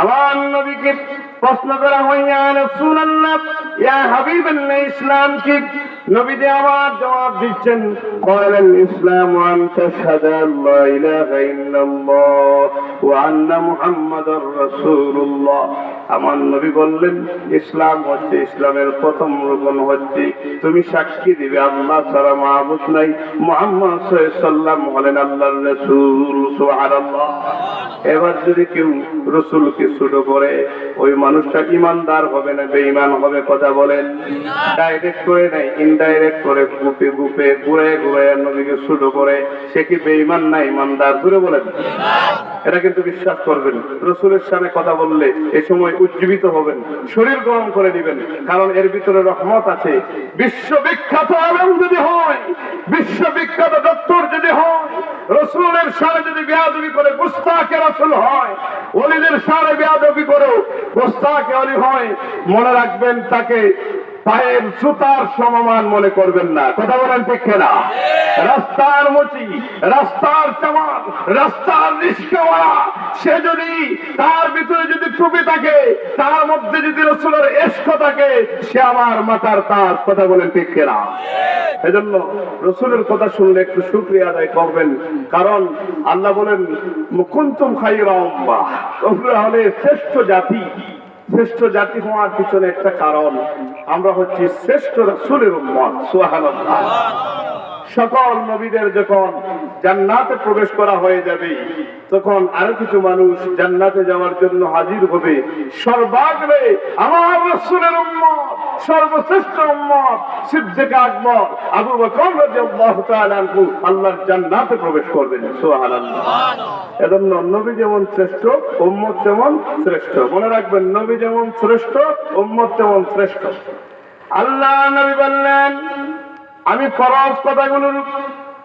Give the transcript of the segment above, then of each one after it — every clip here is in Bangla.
আমার নবীকে প্রশ্ন করা হয়, ইয়া রাসূলুল্লাহ, ইয়া হাবিবাল্লাহ, ইসলাম কি? নবীজি আমার জবাব দিচ্ছেন, ক্বালাল ইসলামু আন তাশহাদা আল্লা ইলাহা ইল্লাল্লাহ ওয়া আন্না মুহাম্মাদার রাসূলুল্লাহ। আমার নবী বললেন, ইসলাম হচ্ছে, ইসলামের প্রথম রুকন হচ্ছে তুমি সাক্ষী দিবে আল্লাহ ছাড়া মাবুদ নাই, মুহাম্মদ সাল্লাল্লাহু আলাইহি ওয়াসাল্লাম হলেন আল্লাহর রাসূল। সুবহানাল্লাহ। এবার যদি কেউ রাসূলকে ছোট করে, ওই মানুষটা ঈমানদার হবে না বেঈমান হবে? কথা বলেন। ডাইরেক্ট করে নাই, ইনডাইরেক্ট করে, গুপে গুপে ঘুরে ঘুরে নবীকে ছোট করে, সে কি বেঈমান না ঈমানদার? ঘুরে বলেন। এটা কিন্তু বিশ্বাস করবেন। রাসূলের সামনে কথা বললে এই সময় উজ্জীবিত হবেন, শরীর গরম করে দিবেন, কারণ এর ভিতরে রহমত আছে। বিশ্ববিখ্যাত আলেম যদি হয়, বিশ্ববিখ্যাত ডক্টর যদি হয়, রাসূলের সামনে যদি বেয়াদবি করে গুস্তাখে রাসূল হয়, ওলিদের সামনে বেয়াদবি করে গুস্তাখে ওলি হয়, মনে রাখবেন তাকে পায়ের জুতার সমমান মনে করবেন না। কথা বলেন ঠিক কিনা? রাস্তার মুচি, রাস্তার চামার, রাস্তার রিস্কাওয়ালা, সে যদি তার ভিতরে যদি টুপি থাকে, তার মধ্যে যদি রাসূলের ইশক থাকে, সে আমার মাথার তাজ। কথা বলেন ঠিক কিনা? এজন্য রাসূলের কথা শুনলে একটু শুকরিয়া আদায় করবেন, কারণ আল্লাহ বলেন, কুনতুম খায়রা উম্মাহ, তোমরা হলে শ্রেষ্ঠ জাতি। শ্রেষ্ঠ জাতি হওয়ার পিছনে একটা কারণ, আমরা হচ্ছি শ্রেষ্ঠ রাসূলের উম্মত। সুবহানাল্লাহ। সকল নবীদের যখন জান্নাতে প্রবেশ করা হয়ে যাবে, তখন আরো কিছু মানুষ জান্নাতে যাওয়ার জন্য হাজির হবে। সর্বাগ্রে আমার রাসূলের উম্মত, সর্বশ্রেষ্ঠ উম্মত সিদ্দিক আকবর আবু বকর রাদিয়াল্লাহু তাআলা আনহু আল্লাহর জান্নাতে প্রবেশ করবেন। সুবহানাল্লাহ। এজন্য নবী যেমন শ্রেষ্ঠ, উম্মত তেমন শ্রেষ্ঠ। মনে রাখবেন, নবী যেমন শ্রেষ্ঠ, উম্মত তেমন শ্রেষ্ঠ। আল্লাহ নবী বললেন, আমি ফরজ কথাগুলোর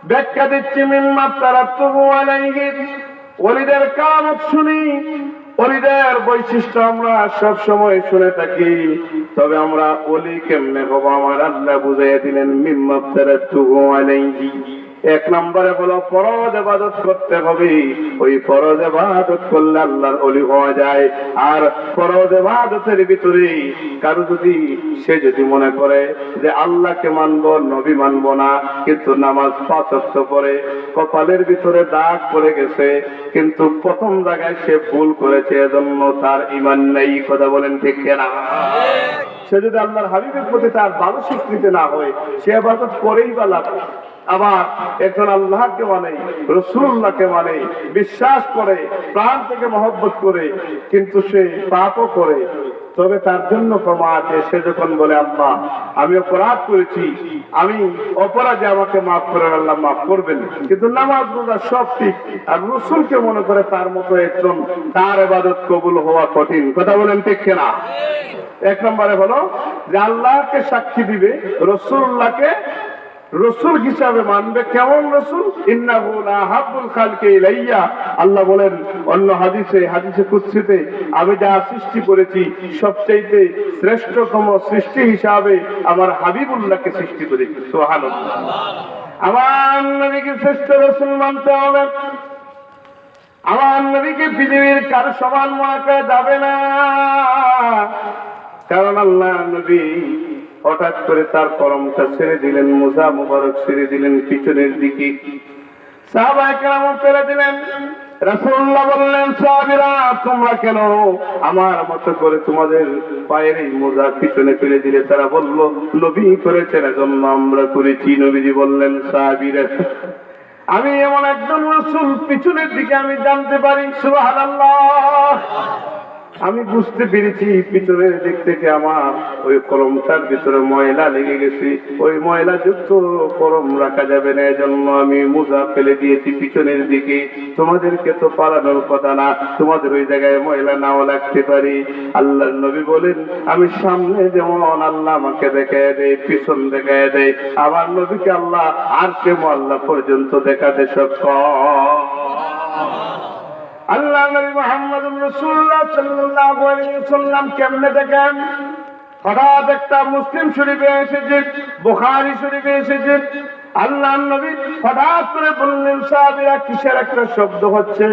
ব্যাখ্যা দিচ্ছি। মিম্মা তারাতুহু আলাইহি, ওলিদের কারামত শুনি, ওলিদের বৈশিষ্ট্য আমরা সব সময় শুনে থাকি, তবে আমরা ওলি কেমনে হবো আমার আল্লাহ বুঝাইয়া দিলেন। মিম্মা তারাতুহু আলাইহি, এক নম্বরে বলো ফরজ ইবাদত করতে হবে। ওই ফরজ ইবাদত করলে আল্লাহর ওলি হওয়া যায়। আর ফরজ ইবাদতের ভিতরে কারো যদি, সে যদি মনে করে যে আল্লাহকে মানবো, নবী মানবো না, কিন্তু নামাজ 5 ওয়াক্ত পড়ে, কপালের ভিতরে দাগ পড়ে গেছে, কিন্তু প্রথম জায়গায় সে ভুল করেছে, এজন্য তার ঈমান নেই। কথা বলেন ঠিক কিনা? সে যদি আল্লাহর হাবিবের প্রতি তার ভালো স্বীকৃতি না হয়, সে ইবাদত করেই বা লাভ। আবার একজন আল্লাহকে মানে, রাসূলুল্লাহকে মানে, বিশ্বাস করে, প্রাণ থেকে মহব্বত করে, কিন্তু সে পাপও করে, তবে তার জন্য ক্ষমা আছে। সে যখন বলে, আল্লাহ আমি অপরাধ করেছি, আমি অপরাধে আমাকে মাফ করেন, আল্লাহ মাফ করবেন, কিন্তু নামাজ রোজা সব ঠিক, আর রাসূলকে মনে করে তার মতো একজন, তার ইবাদত কবুল হওয়া কঠিন। কথা বলেন ঠিক কিনা? এক নম্বরে হলো যে আল্লাহকে সাক্ষী দিবে, রাসূলুল্লাহকে রসুল হিসাবে মানবে। কেমন রসুল? ইন্নাহু লাহাব্বুল খালকি ইলাইয়া, আল্লাহ বলেন অন্য হাদিসে, হাদিসে কুদসিতে, আমি যা সৃষ্টি করেছি সবচেয়ে শ্রেষ্ঠতম সৃষ্টি হিসাবে আমার হাবিবুল্লাহকে সৃষ্টি করেছি। সুবহানাল্লাহ। আমার নবীকে শ্রেষ্ঠ রসুল মানতে হবে। আমার নবীকে পৃথিবীর কারো সমান মনে করা যাবে না, কারণ আল্লাহ নবী হঠাৎ করে তার করমটা ছেড়ে দিলেন, মোজা মুবারক ছেড়ে দিলেন পিছনের দিকে, সাহাবায়ে কেরাম ফেলে দিলেন। রাসূলুল্লাহ বললেন, সাহাবীরা তোমরা কেন আমার মতো করে তোমাদের পায়ের এই মোজা পিছনে ফেলে দিলে? তারা বলল, নবী করেছেন, এজন্য আমরা করেছি। নবীজি বললেন, সাহাবীরা আমি এমন একজন রাসূল পিছনের দিকে আমি জানতে পারি। সুবহানাল্লাহ। আমি বুঝতে পেরেছি পিছনের দিক থেকে আমার ওই কলমটার ভিতরে ময়লা লেগে গেছে, ওই ময়লা যুক্ত কলম রাখা যাবে না, এজন্য আমি মোজা ফেলে দিয়েছি পিছনের দিকে। তোমাদেরকে তো পালানোর কথা না, তোমাদের ওই জায়গায় ময়লা নাও লাগতে পারি। আল্লাহর নবী বলেন, আমি সামনে যেমন আল্লাহ আমাকে দেখায় দেয়, পিছন দেখায় দেয়, আমার নবীকে আল্লাহ আর কেমন আল্লাহ পর্যন্ত দেখাতে সক্ষম। আল্লাহ নবী মুহাম্মদুর রাসূলুল্লাহ সাল্লাল্লাহু আলাইহি ওয়াসাল্লাম কেমনে দেখেন? হঠাৎ একটা মুসলিম শরীফে এসেছে, বুখারী শরীফে এসেছে, আল্লাহ নবী হঠাৎ করে বললেন, সাহাবীরা কিসের একটা শব্দ হচ্ছে?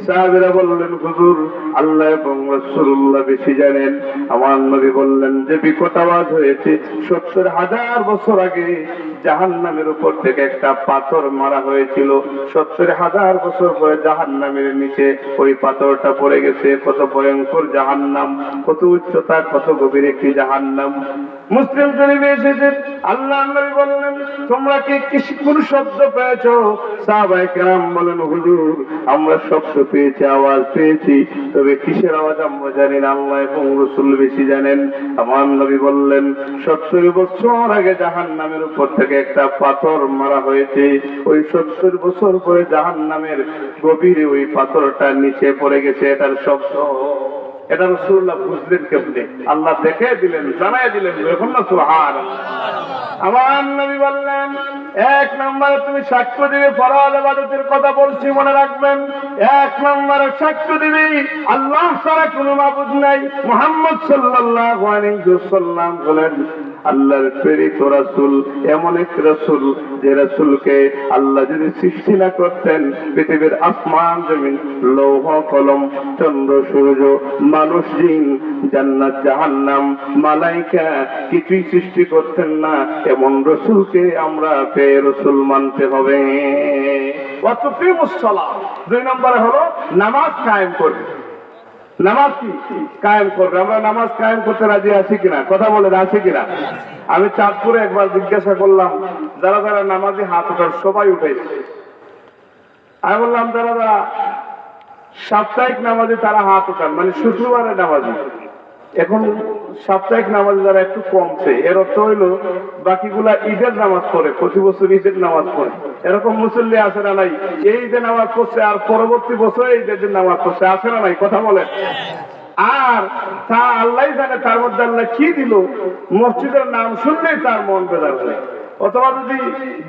সাহাবীরা বললেন, হুজুর আল্লাহ এবং রাসূলুল্লাহ বেশি জানেন। আমার নবী বললেন যে বিকট আওয়াজ হয়েছে, 70,000 বছর আগে জাহান্নামের উপর থেকে একটা পাথর মারা হয়েছিল। 70,000 বছর পরে জাহান্নামের নিচে ওই পাথরটা পড়ে গেছে। কত ভয়ঙ্কর জাহান্নাম, কত উচ্চতা, কত গভীর একটি জাহান্নাম। মুসলিম শরীফে এসেছে, আল্লাহ নবী বললেন, তোমরা কি কোন শব্দ পেয়েছো? সাহাবায়ে কেরাম বলেন, হুজুর আমরা শব্দ পেয়েছি, আওয়াজ পেয়েছি, তবে কিসের আওয়াজ আমরা জানি না, আল্লাহ এবং রাসূল বেশি জানেন। আমার নবী বললেন, 70 বছর আগে জাহান্নামের উপর থেকে একটা পাথর মারা হয়েছে। ওই 70 বছর পরে জাহান্নামের গভীরে ওই পাথরটা নিচে পড়ে গেছে। এটার শব্দ, এটা রাসূলুল্লাহ বুঝলেন কেমনে? আল্লাহ দেখে দিলেন, জানাই দিলেন। এখন না সুবহানাল্লাহ। আমার নবী বললেন, 1 নম্বরে তুমি সাক্ষ্য দিবে, ফরজ ইবাদতের কথা বলছি মনে রাখবেন। 1 নম্বরে সাক্ষ্য দিবে আল্লাহ ছাড়া কোনো মাবুদ নাই। মুহাম্মদ সাল্লাল্লাহু আলাইহি ওয়াসাল্লাম বলেন, আল্লাহর প্রেরিত রাসূল, এমন এক রাসূল যে রাসূলকে আল্লাহ যদি সৃষ্টি না করতেন, পৃথিবীর আসমান জমিন, লৌহ কলম, চন্দ্র সূর্য, মানুষ জিন, জান্নাত জাহান্নাম, মালাইকা কিছুই সৃষ্টি করতেন না, এমন রাসূলকে আমরা পেয়ে রাসূল মানতে হবে। ওয়া তুকিমুস সালাত, 2 নম্বরে হলো নামাজ কায়েম করবে। নামাজ কি কায়েম করবে? আমরা নামাজ কায়েম করতে রাজি আছি কিনা? কথা বলে আছি কিনা? আমি চাঁদপুরে একবার জিজ্ঞাসা করলাম, যারা যারা নামাজি হাত ওঠার, সবাই উঠেছে। আমি বললাম, যারা যারা সাপ্তাহিক নামাজে তারা হাত ওঠান, মানে শুক্রবারের নামাজি। এখন সাপ্তাহিক নামাজে যারা একটু কমছে, এর অর্থ হইল বাকিগুলা ঈদের নামাজ পড়ে, প্রতি বছর ঈদের নামাজ পড়ে। এরকম মুসল্লি আছে না নাই? এই ঈদের নামাজ পড়ছে আর পরবর্তী বছরে ঈদের নামাজ পড়ছে, আছে না নাই? কথা বলে। আর তা আল্লাহ জানে তার মধ্যে আল্লাহ কি দিল, মসজিদের নাম শুনলেই তার মন বেজার হয়। অথবা যদি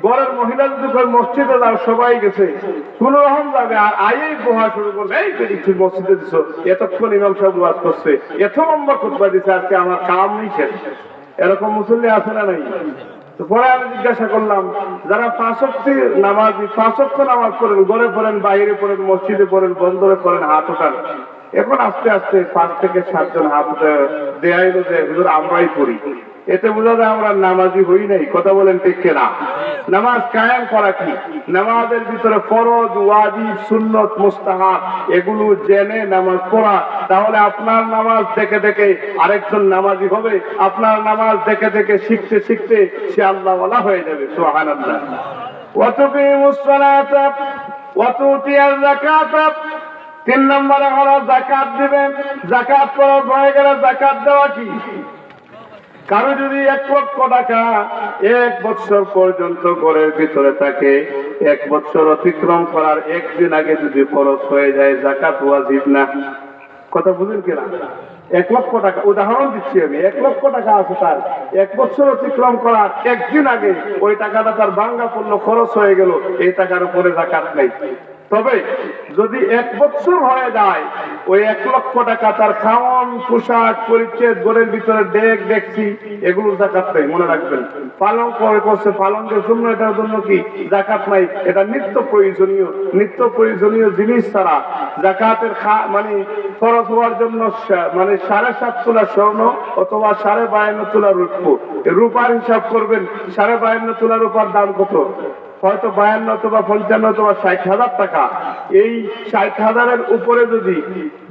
ঘরের মহিলা যদি মসজিদে যাও, সবাই গেছে, কোন রকম যাবে, আর আয়েই বহা শুরু করবে, এই তুই মসজিদে দিছো, এতক্ষণ ইমাম সাহেব ওয়াজ করছে, এত লম্বা খুতবা দিচ্ছে, আজকে আমার কাম নেই শেষ। এরকম মুসল্লি আছে না নাই? তো পরে আমি জিজ্ঞাসা করলাম, যারা 5 ওয়াক্ত নামাজি, 5 ওয়াক্ত নামাজ পড়েন, ঘরে পড়েন, বাইরে পড়েন, মসজিদে পড়েন, বন্দরে পড়েন, হাত ওঠান, এখন আস্তে আস্তে 5 থেকে 7 জন হাত দেয়া এলো যে হুজুর আমরাই পড়ি। এতে বোঝা যায় আমরা নামাজি হই নাই। কথা বলেন ঠিক কিনা? নামাজ কায়েম করা কি? নামাজের ভিতরে ফরজ, ওয়াজিব, সুন্নত, মুস্তাহাব এগুলো জেনে নামাজ পড়া। তাহলে আপনার নামাজ দেখে দেখে আরেকজন নামাজি হবে, আপনার নামাজ দেখে দেখে শিখতে শিখতে সে আল্লাহওয়ালা হয়ে যাবে। সুবহানাল্লাহ। ওয়া তুকিমুস সালাতা ওয়া তুতিয়াজ যাকাতা, 3 নম্বরে হলো যাকাত দিবেন। যাকাত ফরজ হয়ে গেলে যাকাত দেওয়া কি? কারো যদি 1 লক্ষ টাকা 1 বছর পর্যন্ত ঘরের ভিতরে থাকে, 1 বছর অতিক্রম করার 1 দিন আগে যদি খরচ হয়ে যায়, যাকাত ওয়াজিব না। কথা বুঝেন কিনা? 1 লক্ষ টাকা, উদাহরণ দিচ্ছি আমি, 1 লক্ষ টাকা আছে তার, 1 বছর অতিক্রম করার 1 দিন আগে ওই টাকাটা তার ভাঙ্গা পড়লো, খরচ হয়ে গেল, এই টাকার উপরে যাকাত নেই। তবে যদি 1 বছর হয়ে যায়, ওই 1 লক্ষ টাকা তার খাওয়ান, পোশাক, পরিচ্ছদ, ঘরের ভিতরে ডেক ডেকছি, এগুলোর যাকাত নাই। মনে রাখবেন, পালন করছে, পালনের জন্য এটার জন্য কি যাকাত নাই। এটা নিত্য প্রয়োজনীয় জিনিস ছাড়া যাকাতের মানে খরচ হওয়ার জন্য মানে 7.5 তোলা স্বর্ণ অথবা 52.5 তোলা রূপার হিসাব করবেন। 52.5 তোলা রূপার দাম কত? হয়তো 52 অথবা 55 অথবা 60,000 টাকা। এই 60,000-এর উপরে যদি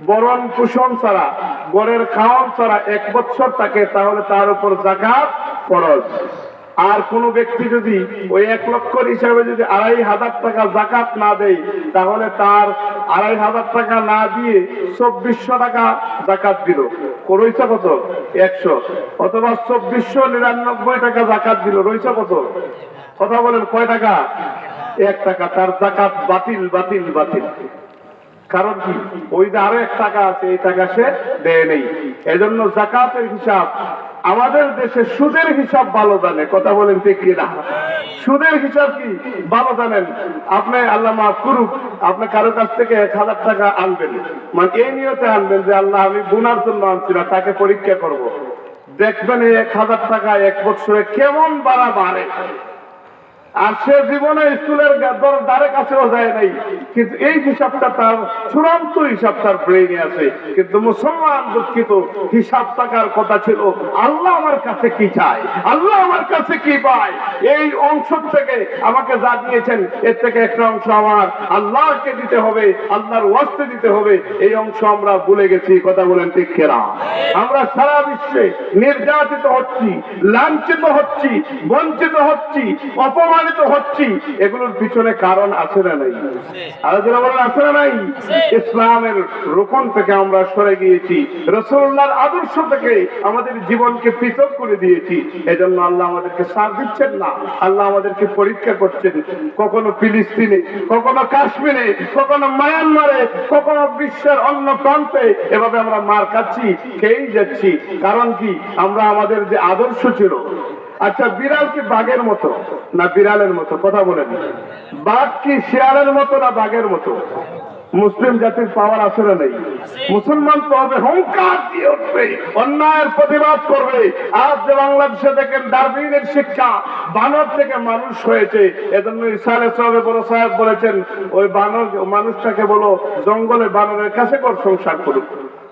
বরণ পোষণ ছাড়া, গড়ের খাওয়ান ছাড়া 1 বছর থাকে, তাহলে তার উপর যাকাত ফরজ। আর কোন ব্যক্তি যদি ওই 1 লক্ষর হিসাবে যদি 2,500 টাকা যাকাত না দেয়, তাহলে তার 2,500 টাকা না দিয়ে 2,400 টাকা যাকাত দিল। রইছে কত? 100। অথবা 2,499 টাকা যাকাত দিল, রইছে কত? কথা বলেন, কয় টাকা? 1 টাকা। তার যাকাত বাতিল বাতিল বাতিল। কারণ কি? ওই যে আরো 1 টাকা আছে, এই টাকা সে দেয় নেই। এজন্য যাকাতের হিসাব আমাদের দেশে সুদের হিসাব ভালো জানে। কথা বলেন ঠিক কিনা? সুদের হিসাব কি ভালো জানেন। আপনি আল্লাহ মাফ করুক, আপনি কারো কাছ থেকে 1,000 টাকা আনবেন, মানে এই নিয়তে আনবেন যে আল্লাহ আমি গুনার জন্য আনছি না, তাকে পরীক্ষা করব। দেখবেন এই 1,000 টাকা 1 বছরে কেমন বাড়ে। আর সে জীবনে স্কুলের দ্বারে কাছেও যায় নাই, কিন্তু এই হিসাবটা তার চূড়ান্ত হিসাব তার ব্রেইনে আছে। কিন্তু মুসলমান দুঃখিত, হিসাব থাকার কথা ছিল আল্লাহ আমার কাছে কি চায়, আল্লাহ আমার কাছে কি পায়, এই অংশ থেকে আমাকে যা দিয়েছেন এর থেকে একটা অংশ আমার আল্লাহকে দিতে হবে, আল্লাহর ওয়াস্তে দিতে হবে। এই অংশ আমরা ভুলে গেছি। কথা বলেন ঠিক কিনা? আমরা সারা বিশ্বে নির্যাতিত হচ্ছি, লাঞ্ছিত হচ্ছি, বঞ্চিত হচ্ছি, অপমানিত হচ্ছি। এগুলোর পিছনে কারণ আছে না নাই? আলোচনা বলেন আছে না নাই? ইসলামের রোকন থেকে আমরা সরে গিয়েছি, রাসূলুল্লাহর আদর্শ থেকে আমাদের জীবনকে পৃথক করে দিয়েছি। এজন্য আল্লাহ আমাদেরকে সাথ দিচ্ছেন না, আল্লাহ আমাদেরকে পরীক্ষা করছেন। কখনো ফিলিস্তিনে, কখনো কাশ্মীরে, কখনো মায়ানমারে, কখনো বিশ্বের অন্য প্রান্তে এভাবে আমরা মার খাচ্ছি, খেয়েই যাচ্ছি। কারণ কি? আমরা আমাদের যে আদর্শ ছিল। আচ্ছা, বিড়াল কি বাঘের মতো না বিড়ালের মতো? কথা বলেন। বাঘ কি শেয়ালের মতো না বাঘের মতো? মুসলিম জাতির পাওয়ার আছে না নেই? মুসলমান তো হবে হুঙ্কার দিয়ে উঠবে, অন্যায়ের প্রতিবাদ করবে। আজ যে বাংলাদেশে দেখেন ডারউইনের শিক্ষা, বানর থেকে মানুষ হয়েছে। এজন্য ঈসা আলাইহিস সালামের বড় সাহেব বলেছেন, ওই বানর মানুষটাকে বলো জঙ্গলে বানরের কাছে কর সংসার করুক।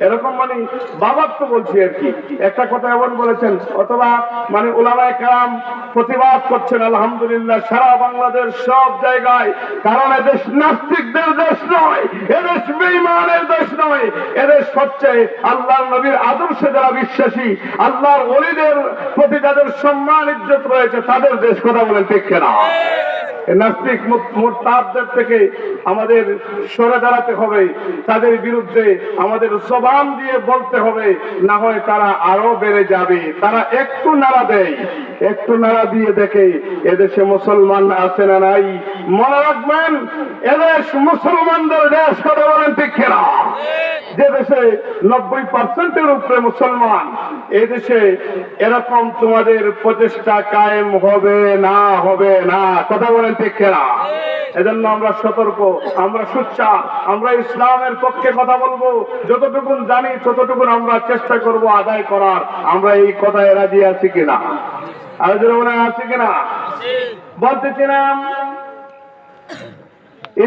এরকম মানে বাবার তো বলছি আর কি, একটা কথা এমন বলেছেন। অথবা মানে উলামায়ে কেরাম প্রতিবাদ করছেন আলহামদুলিল্লাহ সারা বাংলাদেশ সব জায়গায়। কারণ এদেশ নাস্তিকদের দেশ নয়, এদেশ বেঈমানের দেশ নয়, এদেশ হচ্ছে আল্লাহর নবীর আদর্শে যারা বিশ্বাসী, আল্লাহর ওলিদের প্রতি যাদের সম্মান ইজ্জত রয়েছে তাদের দেশ। কথা বলেন ঠিক কিনা? নাস্তিক মুরতাদদের থেকে আমাদের সরে দাঁড়াতে হবে, তাদের বিরুদ্ধে আমাদের জবান দিয়ে বলতে হবে, না হয় তারা আরো বেড়ে যাবে। তারা একটু নাড়া দেয়, একটু নাড়া দিয়ে দেখে এদেশে মুসলমান আছে না নাই। মনে রাখবেন, এদেশ মুসলমানদের দেশ। কথা বলেন ঠিক কিনা? যে দেশে 90% উপরে মুসলমান, এই দেশে এরকম তোমাদের প্রচেষ্টা কায়েম হবে না, হবে না। কথা বলেন ঠিক কিনা? এজন্য আমরা সতর্ক, আমরা সোচ্চার, আমরা ইসলামের পক্ষে কথা বলবো। যতটুকু জানি ততটুকু আমরা চেষ্টা করব আদায় করার। আমরা এই কথায় রাজি আছি কিনা? আলোচনা আছে কিনা? বলতেছিলাম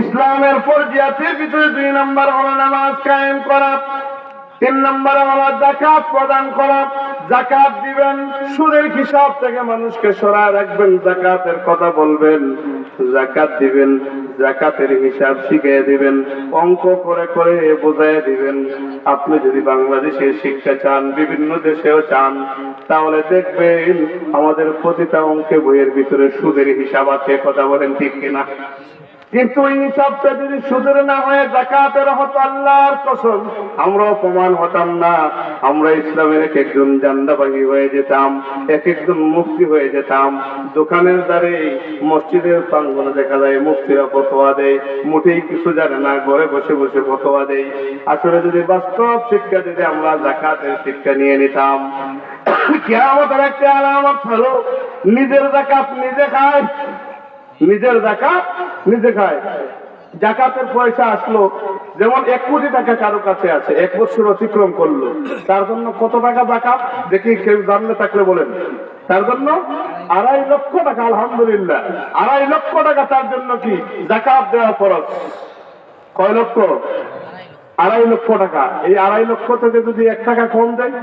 ইসলামের ফরজিয়াতের ভিতরে 2 নম্বর হলো নামাজ কায়েম করা, 3 নম্বর হলো যাকাত প্রদান করা। যাকাত দিবেন, সুদের হিসাব থেকে মানুষকে সরায় রাখবেন, যাকাতের কথা বলবেন, যাকাত দিবেন, যাকাতের হিসাব শিখিয়ে দিবেন, অঙ্ক করে করে বোঝায় দিবেন। আপনি যদি বাংলাদেশে শিক্ষা চান, বিভিন্ন দেশেও চান, তাহলে দেখবেন আমাদের প্রতিটা অঙ্কে বইয়ের ভিতরে সুদের হিসাব আছে। কথা বলেন ঠিক কিনা? কিন্তু এই হিসাবটা যদি সুদের না হয়ে যাকাতের হতো, আল্লাহর কসম আমরা অপমান হতাম না। আমরা ইসলামের এক একজন জান্দাবাহী হয়ে যেতাম, এক একজন মুফতি হয়ে যেতাম। দোকানের দ্বারে, মসজিদের প্রাঙ্গণে দেখা যায় মুফতিরা ফতোয়া দেয়, মোটেই কিছু জানে না, ঘরে বসে বসে ফতোয়া দেয়। আসলে যদি বাস্তব শিক্ষা যদি আমরা যাকাতের শিক্ষা নিয়ে নিতাম, কিয়ামতের একটা আলামত হলো নিজের যাকাত নিজে খায়, নিজের যাকাত নিজে খায়। যাকাতের পয়সা আসলো, যেমন 1 কোটি টাকা কারো কাছে আছে, 1 বছর অতিক্রম করলো, তার জন্য কত টাকা যাকাত? দেখি কেউ জানলে থাকলে বলেন। তার জন্য 2.5 লক্ষ টাকা। আলহামদুলিল্লাহ, 2.5 লক্ষ টাকা তার জন্য কি যাকাত দেওয়া ফরজ। কয় লক্ষ? 2.5 লক্ষ টাকা। এই 2.5 লক্ষ থেকে যদি 1 টাকা কম দেয়,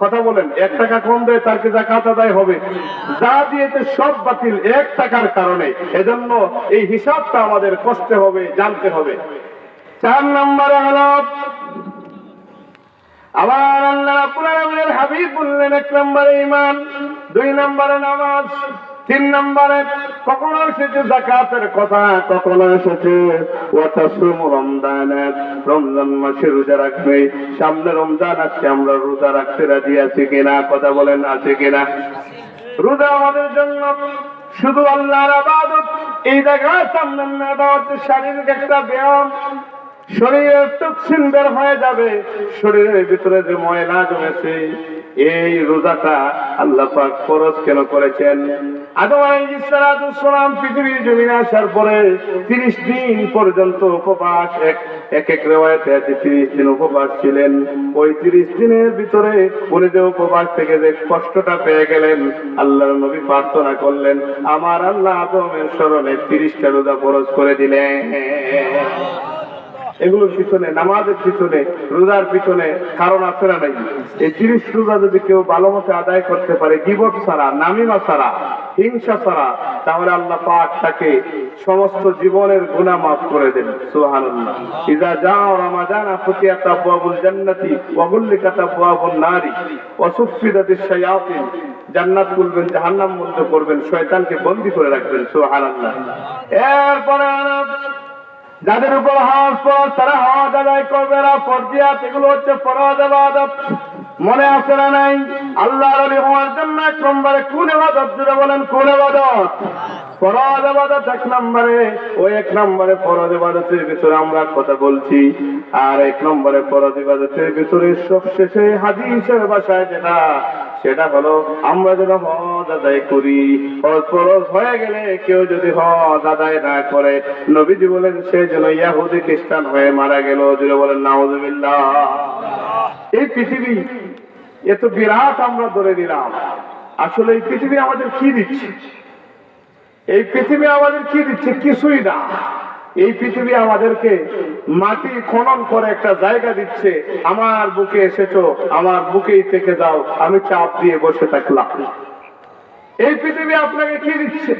কথা বলেন, 1 টাকা কম দেয়, তার কি যাকাত আদায় হবে? যা দিয়েছে সব বাতিল 1 টাকার কারণে। এজন্য এই হিসাবটা আমাদের করতে হবে, জানতে হবে। 4 নম্বরে হলো আবার আল্লাহ রাব্বুল আলামিনের হাবিব বললেন, 1 নম্বরে ঈমান, 2 নম্বরে নামাজ, 3 নম্বরে কখনো এসেছে যাকাতের কথা, কখনো এসেছে ওয়াতাসুমু রমজান, রমজান মাসে রোজা রাখবে। সামনে রমজান আসছে, আমরা রোজা রাখতে রাজি আছি কিনা? কথা বলেন, আছে কিনা? রোজা আমাদের জন্য শুধু আল্লাহর ইবাদত। এই জায়গায় সামনে না হচ্ছে শারীরিক একটা ব্যায়াম। শরীরের টক্সিন বের হয়ে যাবে, শরীরের ভিতরে যে ময়লা জমেছে। এই রোজাটা আল্লাহ পাক ফরজ কেন করেছেন? আদম আলাইহিস সালাম পৃথিবীর জমিনে আসার পরে 30 দিন পর্যন্ত উপবাস, এক রিওয়ায়াতে আছে 30 দিন উপবাস ছিলেন। ওই 30 দিনের ভিতরে উনি যে উপবাস থেকে যে কষ্টটা পেয়ে গেলেন, আল্লাহর নবী প্রার্থনা করলেন, আমার আল্লাহ আদমের স্মরণে 30টা রোজা ফরজ করে দিলেন। এগুলোর পিছনে, নামাজের পিছনে, রোজার পিছনে কারণ আছে না নাই? এই 30 রোজা যদি কেউ ভালো মতো আদায় করতে পারে, গীবত ছাড়া, নামিমা ছাড়া, হিংসা ছাড়া, তাহলে আল্লাহ পাক তাকে সমস্ত জীবনের গুনাহ মাফ করে দেন। সুবহানাল্লাহ। ইযা জাআ রমাদান ফুতিহাত আবওয়াবুল জান্নাতি ওয়া গুল্লিকাত আবওয়াবুন নারি ওয়া সুফিদাতিশ শায়াতিন। জান্নাত খুলবেন, জাহান্নাম বন্ধ করবেন, শয়তানকে বন্দী করে রাখবেন। সুবহানাল্লাহ। এরপরে যাদের উপর হজ ফরজ তারা হজ আদায় করবে না। ফরজিয়াত এগুলো হচ্ছে ফরজ ইবাদত। মনে আছে না নাই? আল্লাহর ওলি হওয়ার জন্য 1 নম্বরে কোন ইবাদত? জুড়ে বলেন, কোন ইবাদত? ফরজ ইবাদত 1 নম্বরে। ওই 1 নম্বরে ফরজ ইবাদতের ভিতরে আমরা কথা বলছি। আর 1 নম্বরে ফরজ ইবাদতের ভিতরে সবশেষে হাদিসের ভাষায় সেটা হলো আমরা যেন হজ আদায় করি। হজ ফরজ হয়ে গেলে কেউ যদি হজ আদায় না করে, নবীজি বলেন সে যেন ইহুদি খ্রিস্টান হয়ে মারা গেল। যদি বলেন নাউজুবিল্লাহ। এই পৃথিবী এত বিরাট আমরা ধরে নিলাম, আসলে এই পৃথিবী আমাদের কি দিচ্ছে? এই পৃথিবী আমাদের কি দিচ্ছে? কিছুই না। এই পৃথিবী আমাদেরকে মাটি খনন করে একটা জায়গা দিচ্ছে, আমার বুকে এসেছো, আমার বুকেই থেকে যাও, আমি চাপ দিয়ে বসে থাকলাম। এই পৃথিবী আপনাকে কি দিচ্ছে?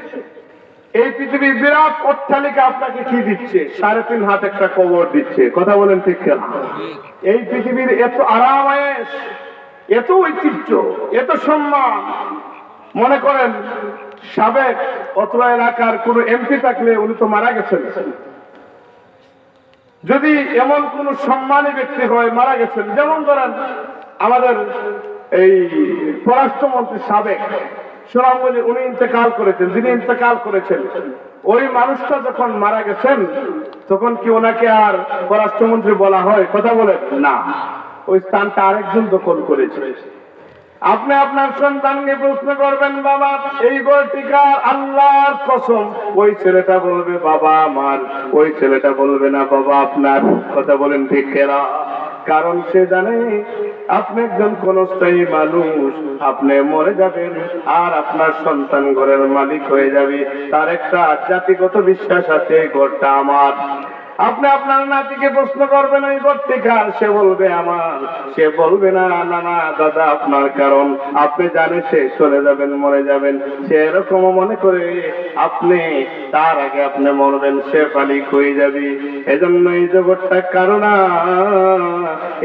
এই পৃথিবী বিরাট অট্টালিকা আপনাকে কি দিচ্ছে? 3.5 হাত একটা কবর দিচ্ছে। কথা বলেন ঠিক কেন? এই পৃথিবীর এত আরামায়েশ, এত ঐতিহ্য, এত সম্মান। মনে করেন সাবেক অত্র এলাকার কোন এমপি থাকলে উনি তো মারা গেছেন, যদি এমন কোন সম্মানী ব্যক্তি হয় মারা গেছেন, যেমন ধরেন আমাদের এই পররাষ্ট্রমন্ত্রী সাবেক সুনামগঞ্জে উনি ইন্তেকাল করেছেন, যিনি ইন্তেকাল করেছেন, ওই মানুষটা যখন মারা গেছেন তখন কি ওনাকে আর পররাষ্ট্রমন্ত্রী বলা হয়? কথা বলেন না, ওই স্থানটা আরেকজন দখল করেছে। আপনি আপনার সন্তানকে প্রশ্ন করবেন, বাবা এই ঘরটিকা? আল্লাহর কসম ওই ছেলেটা বলবে বাবা আমার, ওই ছেলেটা বলবে না বাবা আপনার। কথা বলেন ঠিক কেনা? কারণ সে জানে আপনি একজন ক্ষণস্থায়ী মানুষ, আপনি মরে যাবেন আর আপনার সন্তান ঘরের মালিক হয়ে যাবে। তার একটা জাতিগত বিশ্বাস আছে, ঘরটা আমার। আপনি আপনার নাতিকে প্রশ্ন করবেন ওই ঘরটি কার? সে বলবে আমার। সে বলবে না না না দাদা আপনার, কারণ আপনি জানেন সে চলে যাবেন, মরে যাবেন। সে এরকম মনে করে আপনি তার আগে আপনি মরবেন, সে মালিক হয়ে যাবে। এজন্য এই জগৎটা কারো না,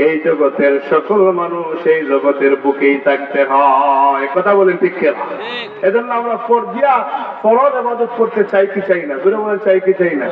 এই জগতের সকল মানুষ এই জগতের বুকেই থাকতে হয়। কথা বলেন ঠিক কেনা? এজন্য আমরা ফরজ ইবাদত করতে চাই কি চাই না? বলে চাই কি চাই না?